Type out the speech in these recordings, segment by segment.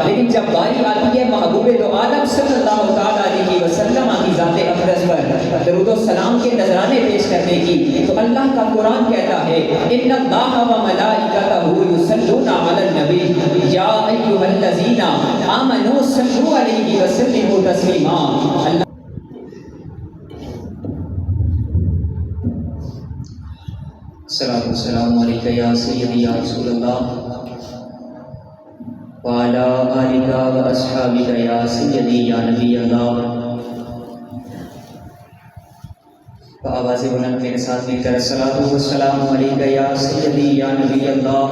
لیکن جب باری آتی ہے محبوب دو عالم صلی اللہ تعالیٰ علیہ وسلم کی ذات اقدس پر درود و سلام کے نذرانے پیش کرنے کی، تو اللہ کا قرآن کہتا ہے ان اللہ و ملائکتہ یصلون علی النبی یا ایھا الذین آمنوا صلوا علیہ وسلموا تسلیما۔ الصلاۃ والسلام علیک یا سیدی یا رسول اللہ وعلی آلک و اصحابک یا سیدی یا نبی اللہ۔ تو آواز بلند میرے ساتھ مل کر الصلاۃ والسلام علیک یا سیدی یا نبی اللہ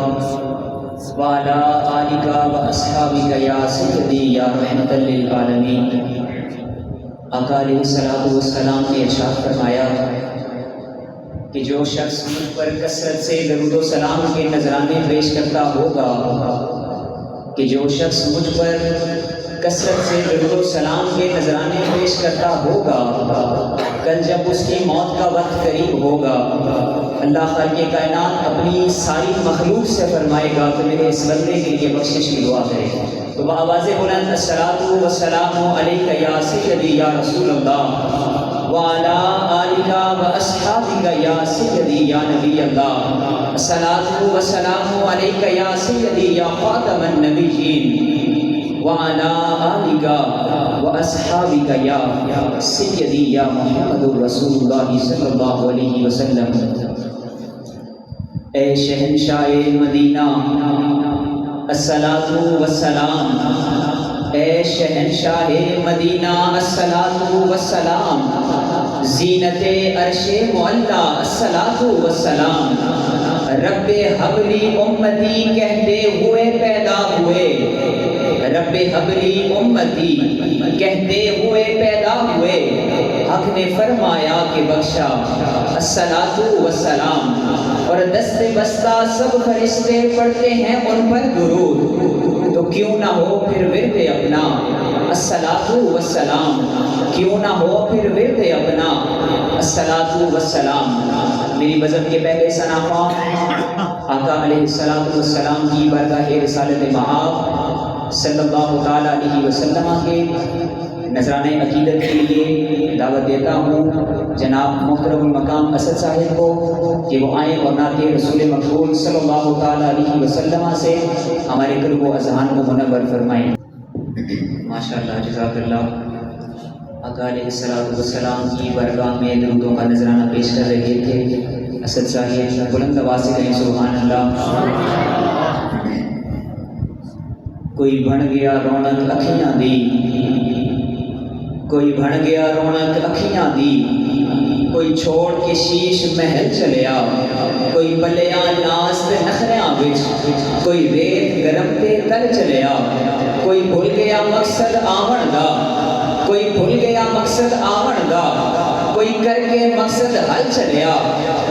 وعلی آلک و اصحابک یا سیدی یا رحمۃ للعالمین۔ آقا علیہ الصلاۃ والسلام نے ارشاد فرمایا کہ جو شخص مجھ پر کثرت سے درود و سلام کے نذرانے پیش کرتا ہوگا، کہ جو شخص مجھ پر کثرت سے درود و سلام کے نذرانے پیش کرتا ہوگا، کل جب اس کی موت کا وقت قریب ہوگا، اللہ خالق کائنات اپنی ساری مخلوق سے فرمائے گا کہ میرے اس بندے کے لیے بخشش کی دعا کرے۔ تو بآواز بلند الصلاۃ والسلام علیک یا سیدی یا رسول اللہ وعلی آلک و اصحابک یا سیدی یا نبی اللہ، الصلاۃ والسلام علیک یا سیدی یا خاتم النبیین وعلی آلک و اصحابک یا سیدی یا محمد رسول اللہ صلی اللہ علیہ وسلم۔ اے شہنشاہ مدینہ الصلاۃ والسلام، اے شہنشاہ مدینہ الصلاۃ والسلام، زینت عرش معلا الصلاۃ والسلام، رب حبلی امتی کہتے ہوئے پیدا ہوئے، رب حبلی امتی کہتے ہوئے پیدا ہوئے، حق نے فرمایا کہ بخشا الصلاۃ والسلام، اور دست بستہ سب فرشتے پڑھتے ہیں ان پر درود، تو کیوں نہ ہو پھر ورد اپنا الصلاۃ والسلام، کیوں نہ ہو پھر ورد اپنا الصلاۃ والسلام۔ میری بزم کے پہلے سناخواں آقا علیہ الصلاۃ والسلام کی بارگاہ رسالت مآب صلی اللہ تعالیٰ علیہ وسلم کے نذرانے عقیدت کے لیے دعوت دیتا ہوں جناب محترم المقام اسد صاحب کو کہ وہ آئیں اور نعت رسول مقبول صلی اللہ تعالیٰ علیہ وسلم سے ہمارے قلب و اذہان کو منور فرمائیں۔ ماشاءاللہ، جزاک اللہ۔ آقا علیہ السلام کی بارگاہ میں درودوں کا نذرانہ پیش کر رہے تھے اسد صاحب، بلند آواز سے کہیں سبحان اللہ۔ کوئی بن گیا رونق اکھیاں دی، کوئی بن گیا رونق اکھیاں دی، کوئی چھوڑ کے شیش محل چلیا، کوئی بلیاں ناز تے نخریاں وچ، کوئی ریت گرم تے تل چلیا، کوئی بھول گیا مقصد آون دا، کوئی بھول گیا مقصد آون دا، کوئی کر کے مقصد حل چلیا،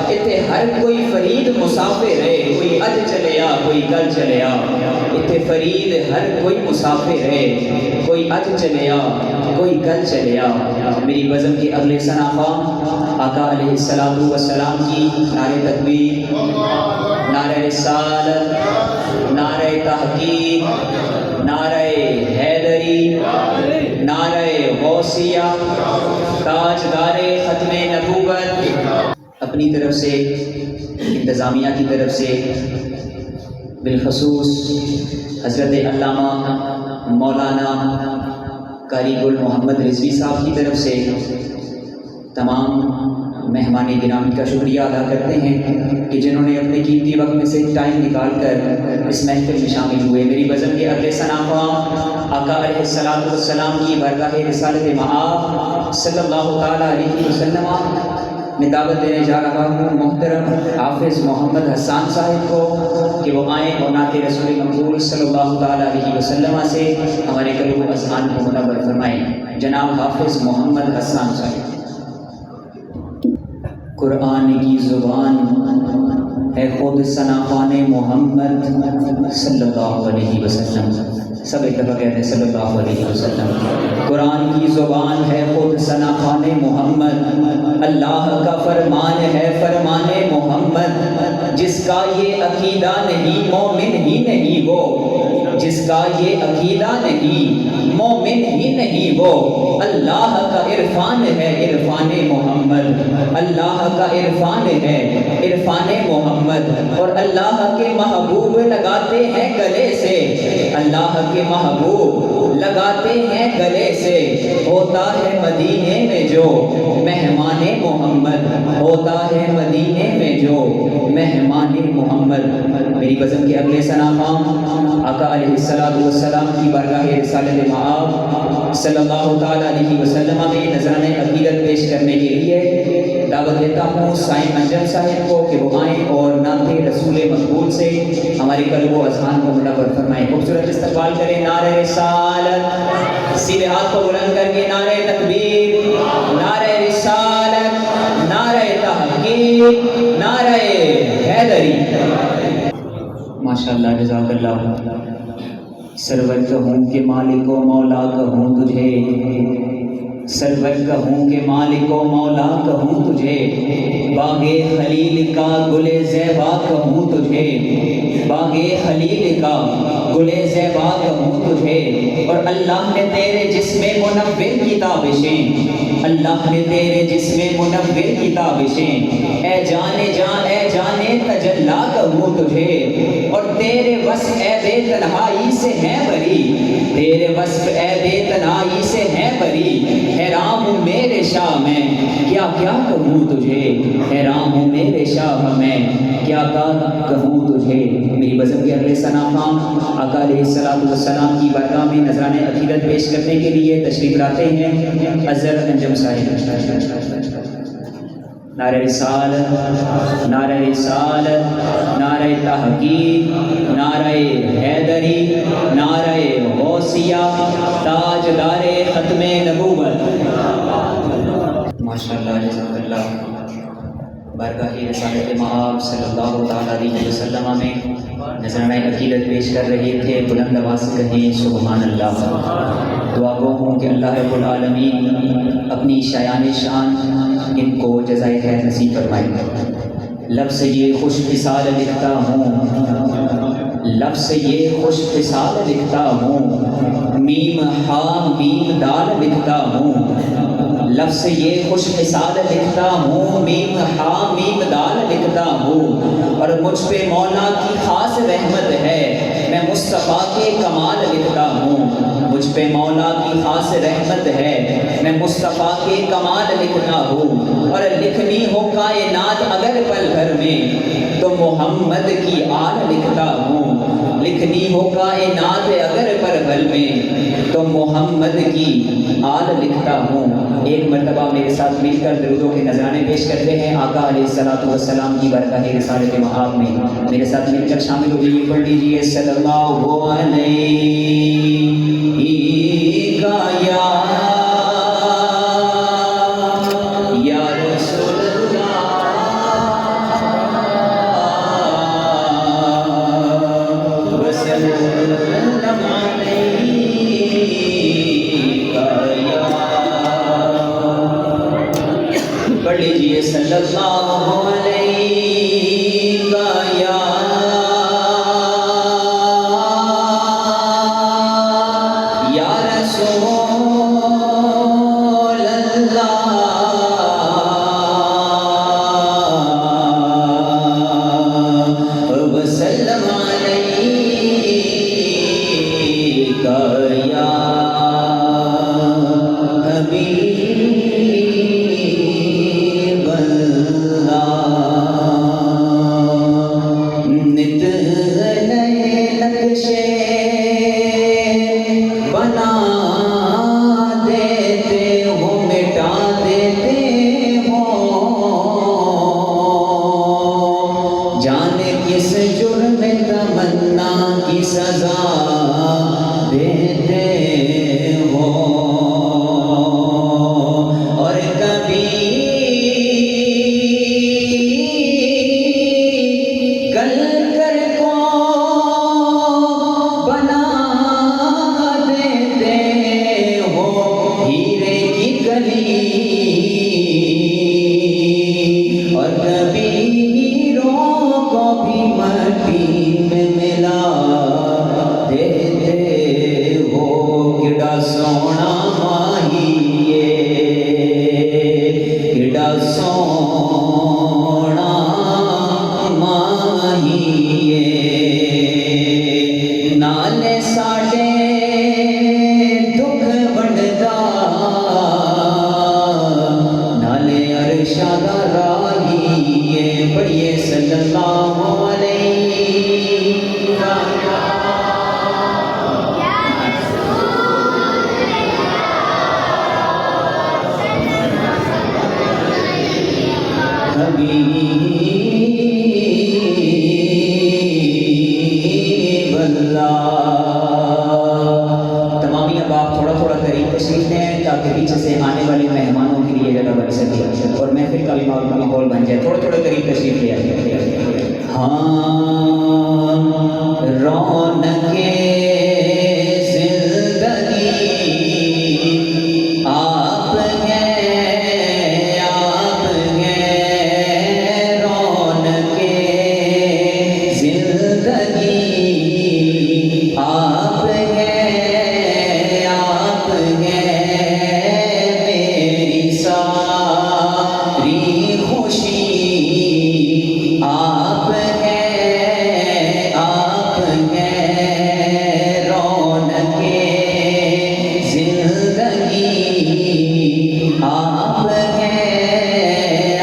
اتنے ہر کوئی فرید مسافر ہے، کوئی اج چلیا کوئی کل چلیا، اتنے فرید ہر کوئی مسافر ہے، کوئی اج چلیا کوئی کل چلیا۔ میری بزم کے اگلے سناخواں آقا علیہ الصلاۃ والسلام کی نعرہ تکبیر، نعرہ رسالت، نعرہ تحقیق، نعرہ حیدری، نعرہ غوثیہ، تاجدار ختم نبوت، اپنی طرف سے انتظامیہ کی طرف سے بالخصوص حضرت علامہ مولانا قاری گل محمد رضوی صاحب کی طرف سے تمام مہمان گرامی کا شکریہ ادا کرتے ہیں کہ جنہوں نے اپنے قیمتی وقت میں سے ٹائم نکال کر اس محفل میں شامل ہوئے۔ میری بزم کے اگلے سناخواں آقا علیہ الصلاۃ والسلام کی بارگاہ رسالت مآب صلی اللہ تعالیٰ علیہ وسلم میں دعوت دینے جا رہا ہوں محترم حافظ محمد حسان صاحب کو کہ وہ آئیں اور نعت رسول مقبول صلی اللہ تعالیٰ علیہ وسلم سے ہمارے قلب و اذہان کو منور فرمائیں۔ جناب حافظ محمد حسان صاحب۔ قرآن کی زبان ہے خود ثناء محمد صلی اللہ علیہ وسلم، سب اتفاق کہتے ہیں صلی اللہ علیہ وسلم۔ قرآن کی زبان ہے خود ثناء محمد، اللہ کا فرمان ہے فرمان محمد، جس کا یہ عقیدہ نہیں مومن ہی نہیں وہ، جس کا یہ عقیدہ نہیں مومن ہی نہیں وہ۔ اللہ کا عرفان ہے عرفان محمد، اللہ کا عرفان ہے عرفان محمد، اور اللہ کے محبوب لگاتے ہیں گلے سے، اللہ کے محبوب لگاتے ہیں گلے سے۔ ہوتا ہے مدینے میں جو مہمان محمد، ہوتا ہے مدینے میں جو مہمان محمد۔ میری بزم کے اگلے ثنا خام آقا علیہ السلام کی بارگاہ رسالت مآب صلی اللہ تعالیٰ علیہ وسلم میں نذرانہ عقیدت پیش کرنے کے لیے دعوت دیتا ہوں سائن انجم صاحب کو کہ وہ آئیں اور نعت رسول مقبول سے ہمارے قلب و اذہان کو منور فرمائیں۔ خوبصورت استقبال کریں۔ نعرہ رسالت، سیدھے ہاتھ کو بلند کر کے نعرہ تکبیر، نعرہ رسالت، نعرہ تحقیق، نعرہ حیدری۔ ماشاءاللہ، جزاک اللہ۔ سرور کہوں کہ مالک و مولا کہوں تجھے، سرور کہوں کہ مالک و مولا کہوں تجھے، باغ خلیل کا گل زیبا کہوں تجھے، باغ خلیل کا گل زیبا کہوں تجھے۔ اور اللہ نے تیرے جسم منور کی تابشیں، اللہ نے تیرے جسم منور کی تابشیں، اے جانے جان اے جانے تجلا کہوں تجھے۔ اور تیرے وصف اے بے تنہائی سے ہے بری، تیرے وصف اے بے تنہائی سے ہے بری۔ حیران ہوں میرے شاہ میں کیا کیا کہوں تجھے، حیران ہوں میرے شاہ میں کیا کیا کہوں تجھے۔ میری بزم کے اگلے ثنا خام آقا علیہ السلام کی بارگاہ میں نذرانہ عقیدت پیش کرنے کے لیے تشریف لاتے ہیں اظہر انجم صاحب۔ نعرہ رسالت، نعرہ رسالت، نعرہ تحقیق، نعرہ حیدری، نعرہ غوثیہ، تاجدار ختم نبوت۔ ماشاءاللہ، جزاک اللہ۔ بارگاہ رسالت مآب صلی اللہ تعالیٰ علیہ وسلم میں نذرانہ عقیدت پیش کر رہے تھے، بلند آواز سے کہیں سبحان اللہ۔ دعا گو ہوں کہ اللہ رب العالمین اپنی شایان شان ان کو جزائے خیر نصیب فرمائے۔ لفظ یہ خوش مثال لکھتا ہوں، لفظ یہ خوش مثال لکھتا ہوں، میم ہا میم دال لکھتا ہوں، لفظ یہ خوش مثال لکھتا ہوں، میم ہا میم دال لکھتا ہوں۔ اور مجھ پہ مولا کی خاص رحمت ہے، میں مصطفیٰ کے کمال لکھتا ہوں، مجھ پہ مولا کی خاص رحمت ہے، میں مصطفیٰ کے کمال لکھتا ہوں۔ اور لکھنی ہو کائنات اگر پل بھر میں تو محمد کی آل لکھتا ہوں، لکھنی ہو کائنات اگر پل بھر میں تو محمد کی آل لکھتا ہوں۔ ایک مرتبہ میرے ساتھ مل کر درودوں کے نذرانے پیش کرتے ہیں آقا علیہ السلام کی بارگاہ رسالت مآب میں۔ میرے ساتھ مل کر شامل ہو جائیے، پڑھ لیجیے صلی اللہ علیہ پڑھ لیجیے صلی اللہ علیہ یا رسول اللہ وسلم علیہ یا حبیب اللہ۔ نالے ساڈے دکھ ونڈدا نالے عرشاں دا راہی پڑھیے صلی اللہ علیہ تمامی اب آپ تھوڑا تھوڑا قریب تشریف لیں تاکہ پیچھے سے آنے والے مہمانوں کے لیے جگہ بن سکے اور محفل کا بھی ماحول بن جائے. تھوڑا تھوڑا قریب تشریف لے آئیے. ہاں رونق زندگی آپ ہیں رونق زندگی آپ ہیں میری ساری خوشی آپ ہیں رونق زندگی آپ ہیں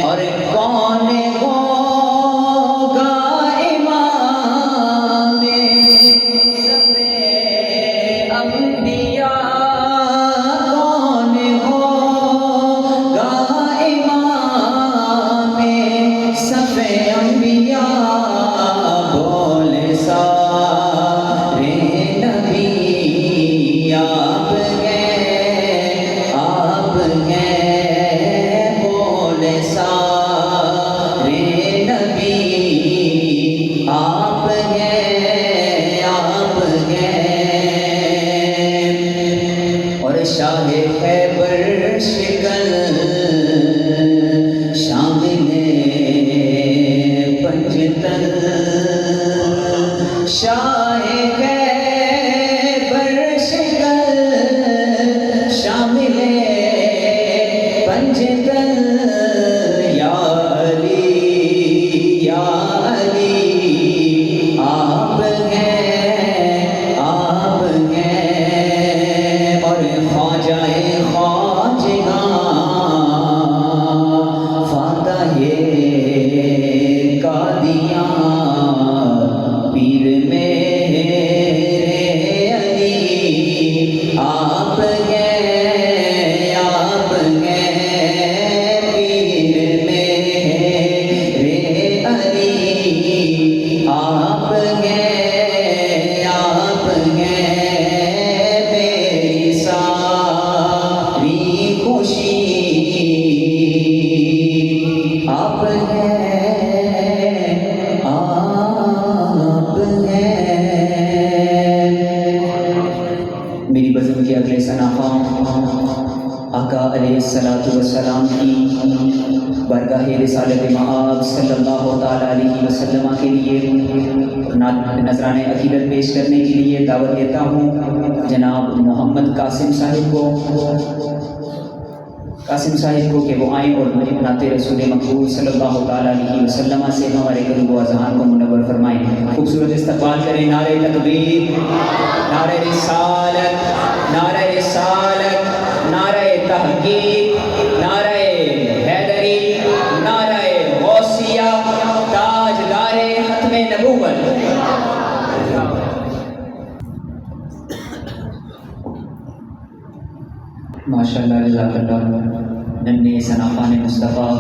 اور کون ہوگا امام صفِ انبیاء کون ہوگا امام صفِ انبیاء بولے سارے نبی آپ ہیں بولے سارے نبی آپ ہیں اور شاہ خیبر شکل شامل پنجتن شاہ خیبر شکل شامل پنجتن یا علی آپ ہیں اور خواجہ فاتح قادیاں پیر میرے علی آپ ہیں پیر میرے علی آپ ہیں میری ساری خوشی آپ ہیں میری بزم کے اگلے ثناخواں آقا علیہ السلام کی بارگاہ رسالت مآب صلی اللہ تعالیٰ علیہ وسلم کے لیے نذرانہ عقیدت پیش کرنے کے لیے دعوت دیتا ہوں جناب محمد قاسم صاحب کو کہ وہ آئیں اور نعت رسول مقبول صلی اللہ تعالیٰ علیہ وسلم سے ہمارے قلب و اذہان کو منور فرمائیں. خوبصورت استقبال کریں. نعرہ تکبیر، نعرہ رسالت، نعرہ تحقیق، نعرہ حیدری، نعرہ غوثیہ، تاجدار ختم نبوت. ماشاءاللہ جزاک اللہ. ننھے ثناخوان مصطفیٰ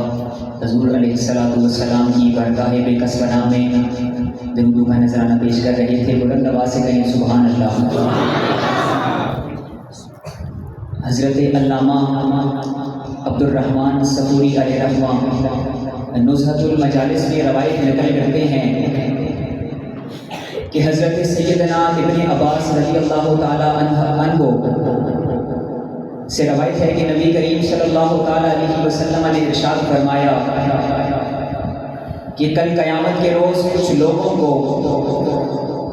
حضور علیہ السلام کی بارگاہ بے کس بنا میں درودوں کا نذرانہ پیش کر رہے تھے. بلند آواز سے کہیں سبحان اللہ. حضرت علامہ عبد الرحمن صفوری علیہ رحمہ نزہۃ المجالس میں روایت نقل کرتے ہیں کہ حضرت سیدنا ابن عباس رضی اللہ تعالیٰ عنہ سے روایت ہے کہ نبی کریم صلی اللہ تعالیٰ علیہ وسلم نے ارشاد فرمایا کہ کل قیامت کے روز کچھ لوگوں کو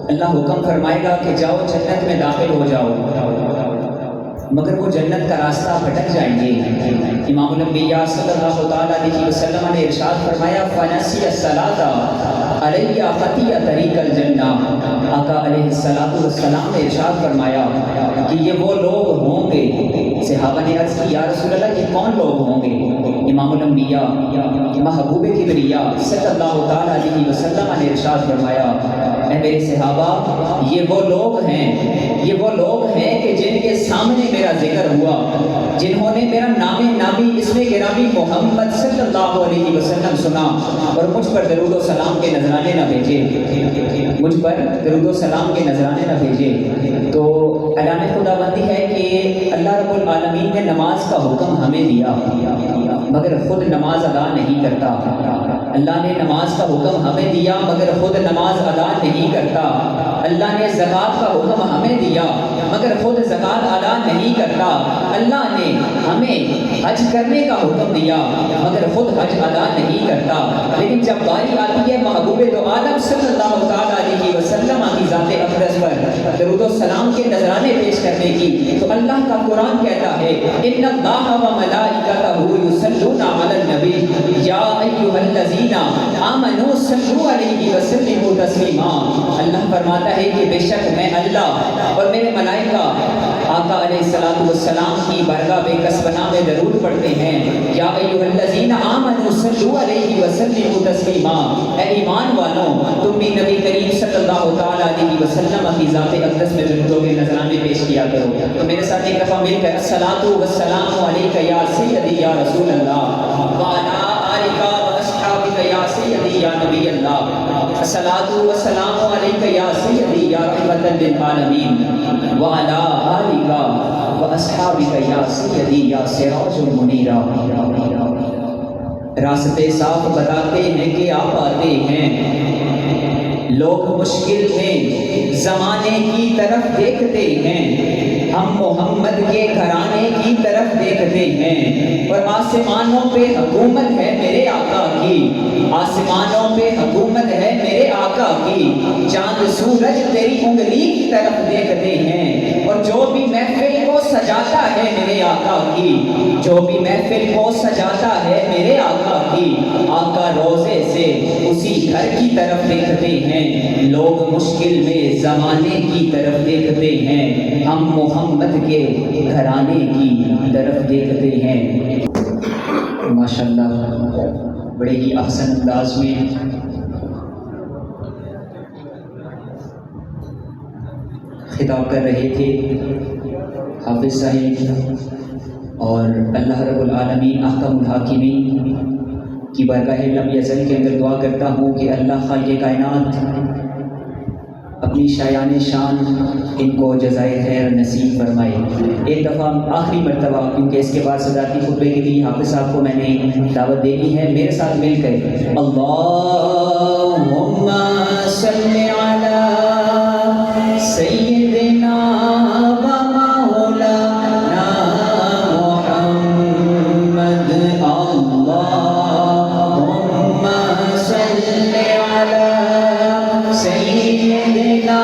اللہ حکم فرمائے گا کہ جاؤ جنت میں داخل ہو جاؤ، مگر وہ جنت کا راستہ بھٹک جائیں گے. امام الانبیاء صلی اللہ تعالیٰ علیہ وسلم نے ارشاد فرمایا فَنَسِيَ الصَّلَاةَ علیہ خطیہ طریق الجنہ۔ آقا علیہ السلام نے ارشاد فرمایا کہ یہ وہ لوگ ہوں گے۔ صحابہ نے عرض کی یا رسول اللہ یہ کون لوگ ہوں گے؟ امام الانبیاء محبوب کبریا صلی اللہ تعالیٰ علیہ وسلم نے ارشاد فرمایا اے میرے صحابہ یہ وہ لوگ ہیں کہ جن کے سامنے میرا ذکر ہوا، جنہوں نے میرا نام نامی اسم گرامی محمد صلی اللہ علیہ وسلم سنا اور مجھ پر درود و سلام کے نذرانے نہ بھیجے، تو اعلان خدا بندی ہے کہ اللہ رب العالمین نے نماز کا حکم ہمیں دیا مگر خود نماز ادا نہیں کرتا۔ اللہ نے نماز کا حکم ہمیں دیا مگر خود نماز ادا نہیں کرتا۔ اللہ نے زکوٰۃ کا حکم ہمیں دیا مگر خود زکوٰۃ ادا نہیں کرتا۔ اللہ نے ہمیں حج کرنے کا حکم دیا مگر خود حج ادا نہیں کرتا۔ لیکن جب باری آتی ہے محبوب دو عالم صلی اللہ تعالیٰ علیہ وسلم کی ذات اقدس پر درود و سلام کے نذرانے پیش کرنے کی، تو اللہ کا قرآن کہتا ہے ان اللہ و ملائکتہ یصلون علی النبی یا ایھا الذین آمنوا صلوا علیہ وسلموا تسلیما۔ اللہ فرماتا ہے کہ بے شک میں اللہ اور میرے ملائکہ آقا علیہ السلام کی بارگاہ بے کسبنا میں درود پڑھتے ہیں۔ یا ایھا الذین آمنوا صلوا علیہ وسلموا تسلیما، اے ایمان والوں تم بھی نبی کریم صلی اللہ تعالیٰ علیہ وسلم کی ذات اقدس میں درودوں کے نذرانے پیش کیا کرو۔ تو میرے ساتھ ایک دفعہ مل کر الصلاۃ والسلام علیک یا سیدی یا رسول اللہ وعلی آلک واصحابک یا سیدی یا نبی اللہ، الصلاۃ والسلام علیک یا سیدی یا رحمۃ للعالمین وعلی آلک واصحابک یا سیدی یا سراج منیرا۔ راستے صاف بتاتے ہیں کہ آپ آتے ہیں، لوگ مشکل میں زمانے کی طرف دیکھتے ہیں، ہم محمد کے گھرانے کی طرف دیکھتے ہیں، اور آسمانوں پہ حکومت ہے میرے آقا کی، آسمانوں پہ حکومت ہے میرے آقا کی، چاند سورج تیری انگلی کی طرف دیکھتے ہیں، اور جو بھی محفل کو سجاتا ہے میرے آقا کی، جو بھی محفل کو سجاتا ہے میرے آقا کی، آقا روزے سے اسی گھر کی طرف دیکھتے ہیں۔ لوگ مشکل میں زمانے کی طرف دیکھتے ہیں، ہم محمد کے گھرانے کی طرف دیکھتے ہیں۔ ماشاءاللہ بڑے ہی احسن انداز میں خطاب کر رہے تھے حافظ صاحب، اور اللہ رب العالمین احکم الحاکمین کی بارگاہ لم یزل کے اندر دعا کرتا ہوں کہ اللہ خالق کائنات اپنی شایان شان ان کو جزائے خیر نصیب فرمائے۔ ایک دفعہ آخری مرتبہ، کیونکہ اس کے بعد صدارتی خطبے کے لیے حافظ صاحب کو میں نے دعوت دینی ہے، میرے ساتھ مل کر اللہم صلی علی سیدنا و مولانا محمد، اللہم صلی علی سیدنا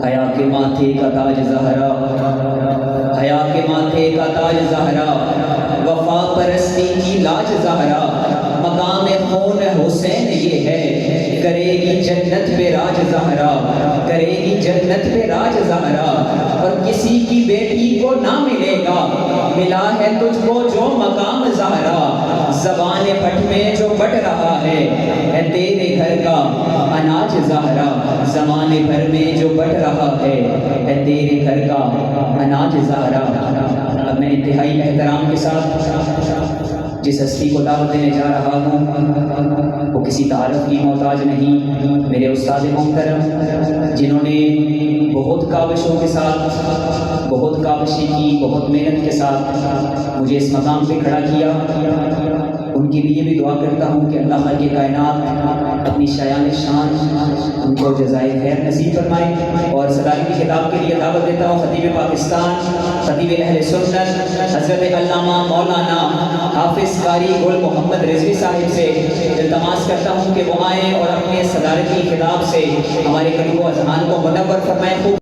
حیا کے ماتھے کا تاج زہرا، حیا کے ماتھے کا تاج زہرا، وفا پرستی کی لاج زہرا، مقام خون حسین یہ ہے، کرے گی جنت پہ راج زہرا، کرے گی جنت پہ راج زہرا، اور کسی کی بیٹی کو نہ ملے گا ملا ہے تجھ کو جو مقام زہرا۔ زبان پھٹ میں جو بٹ رہا ہے تیرے گھر کا اناج زہرا، زمانے بھر میں جو بٹ رہا ہے تیرے گھر کا اناج زہرا۔ اب میں انتہائی احترام کے ساتھ جس ہستی کو دعوت دینے جا رہا ہوں وہ کسی تعارف کی محتاج نہیں، میرے استاد محترم جنہوں نے بہت کاوشوں کے ساتھ، بہت کاوشی کی، بہت محنت کے ساتھ مجھے اس مقام پہ کھڑا کیا، ان کے لیے بھی دعا کرتا ہوں کہ اللہ خالق کائنات اپنی شایان شان ان کو جزائے خیر نصیب فرمائے۔ اور صدارت کی خطاب کے لیے دعوت دیتا ہوں خطیب پاکستان، خطیب اہل سنت حضرت علامہ مولانا حافظ قاری گل محمد رضوی صاحب سے التماس کرتا ہوں کہ وہ آئیں اور اپنے صدارتی خطاب سے ہمارے قلوب و اذہان کو منور فرمائیں۔